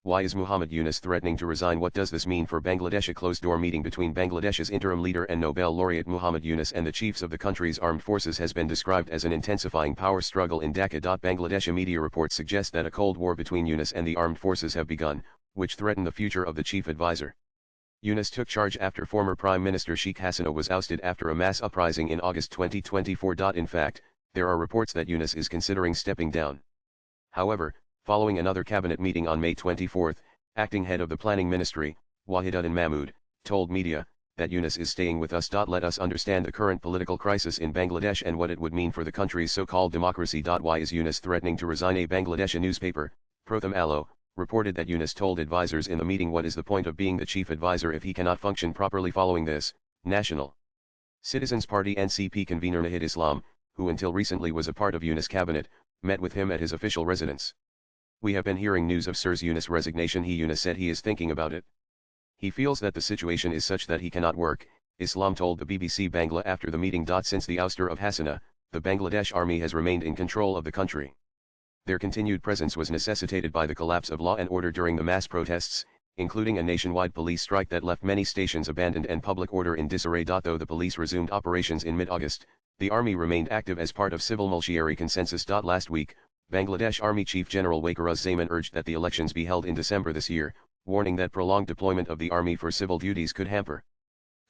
Why is Muhammad Yunus threatening to resign? What does this mean for Bangladesh? A closed-door meeting between Bangladesh's interim leader and Nobel laureate Muhammad Yunus and the chiefs of the country's armed forces has been described as an intensifying power struggle in Dhaka. Bangladeshi media reports suggest that a cold war between Yunus and the armed forces have begun, which threaten the future of the chief advisor. Yunus took charge after former Prime Minister Sheikh Hasina was ousted after a mass uprising in August 2024. In fact, there are reports that Yunus is considering stepping down. However, following another cabinet meeting on May 24, acting head of the planning ministry, Wahiduddin Mahmood, told media that Yunus is staying with us. Let us understand the current political crisis in Bangladesh and what it would mean for the country's so-called democracy. Why is Yunus threatening to resign? A Bangladeshi newspaper, Protham Alo, reported that Yunus told advisors in the meeting, what is the point of being the chief advisor if he cannot function properly? Following this, National Citizens Party NCP convener Nahid Islam, who until recently was a part of Yunus' cabinet, met with him at his official residence. We have been hearing news of Sir's Yunus' resignation. Yunus said he is thinking about it. He feels that the situation is such that he cannot work, Islam told the BBC Bangla after the meeting. Since the ouster of Hasina, the Bangladesh army has remained in control of the country. Their continued presence was necessitated by the collapse of law and order during the mass protests, including a nationwide police strike that left many stations abandoned and public order in disarray. Though the police resumed operations in mid-August, the army remained active as part of civil military consensus. Last week, Bangladesh Army Chief General Waqar Zaman urged that the elections be held in December this year, warning that prolonged deployment of the army for civil duties could hamper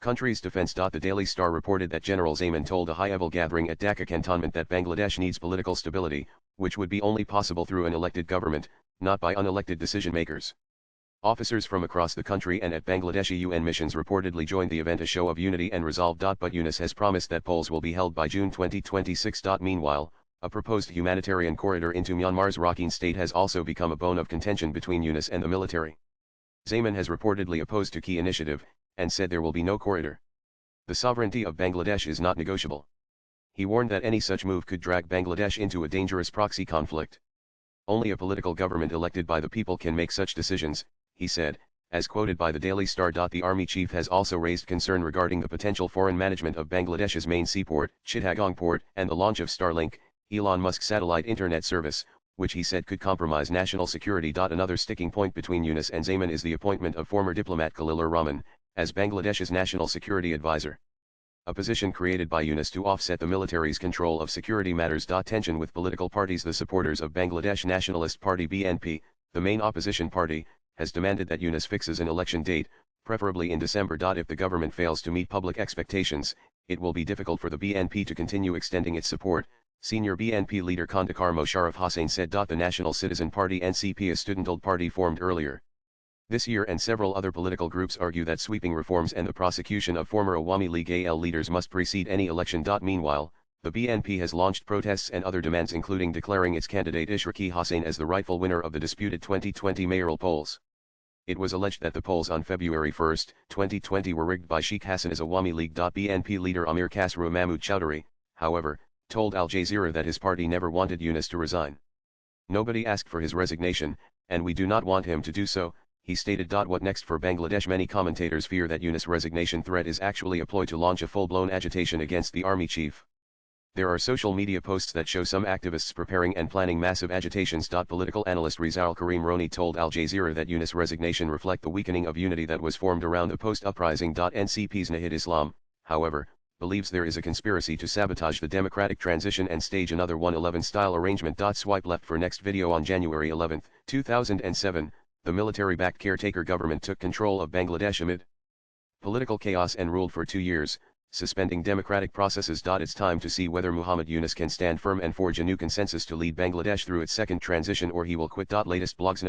country's defense. The Daily Star reported that General Zaman told a high-level gathering at Dhaka cantonment that Bangladesh needs political stability, which would be only possible through an elected government, not by unelected decision-makers. Officers from across the country and at Bangladeshi UN missions reportedly joined the event, a show of unity and resolve. But Yunus has promised that polls will be held by June 2026. Meanwhile, a proposed humanitarian corridor into Myanmar's Rakhine state has also become a bone of contention between Yunus and the military. Zaman has reportedly opposed to key initiative, and said there will be no corridor. The sovereignty of Bangladesh is not negotiable. He warned that any such move could drag Bangladesh into a dangerous proxy conflict. Only a political government elected by the people can make such decisions, he said, as quoted by the Daily Star. The army chief has also raised concern regarding the potential foreign management of Bangladesh's main seaport, Chittagong port, and the launch of Starlink, Elon Musk's satellite internet service, which he said could compromise national security. Another sticking point between Yunus and Zaman is the appointment of former diplomat Khalilur Rahman as Bangladesh's national security advisor, a position created by Yunus to offset the military's control of security matters. Tension with political parties. The supporters of Bangladesh Nationalist Party BNP, the main opposition party, has demanded that Yunus fixes an election date, preferably in December. If the government fails to meet public expectations, it will be difficult for the BNP to continue extending its support, senior BNP leader Khandakar Mosharraf Hossain said. The National Citizen Party NCP, a student-owned party formed earlier this year, and several other political groups argue that sweeping reforms and the prosecution of former Awami League AL leaders must precede any election. Meanwhile, the BNP has launched protests and other demands, including declaring its candidate Ishraqi Hossain as the rightful winner of the disputed 2020 mayoral polls. It was alleged that the polls on February 1, 2020 were rigged by Sheikh Hasina's Awami League. BNP leader Amir Khasru Mahmood Chowdhury, however, told Al Jazeera that his party never wanted Yunus to resign. Nobody asked for his resignation, and we do not want him to do so, he stated. What next for Bangladesh? Many commentators fear that Yunus' resignation threat is actually a ploy to launch a full-blown agitation against the army chief. There are social media posts that show some activists preparing and planning massive agitations. Political analyst Rizal Karim Roni told Al Jazeera that Yunus' resignation reflect the weakening of unity that was formed around the post-uprising. NCP's Nahid Islam, however, believes there is a conspiracy to sabotage the democratic transition and stage another 111-style arrangement. Swipe left for next video. On January 11, 2007, the military-backed caretaker government took control of Bangladesh amid political chaos and ruled for 2 years, suspending democratic processes. It's time to see whether Muhammad Yunus can stand firm and forge a new consensus to lead Bangladesh through its second transition, or he will quit. Latest blogs.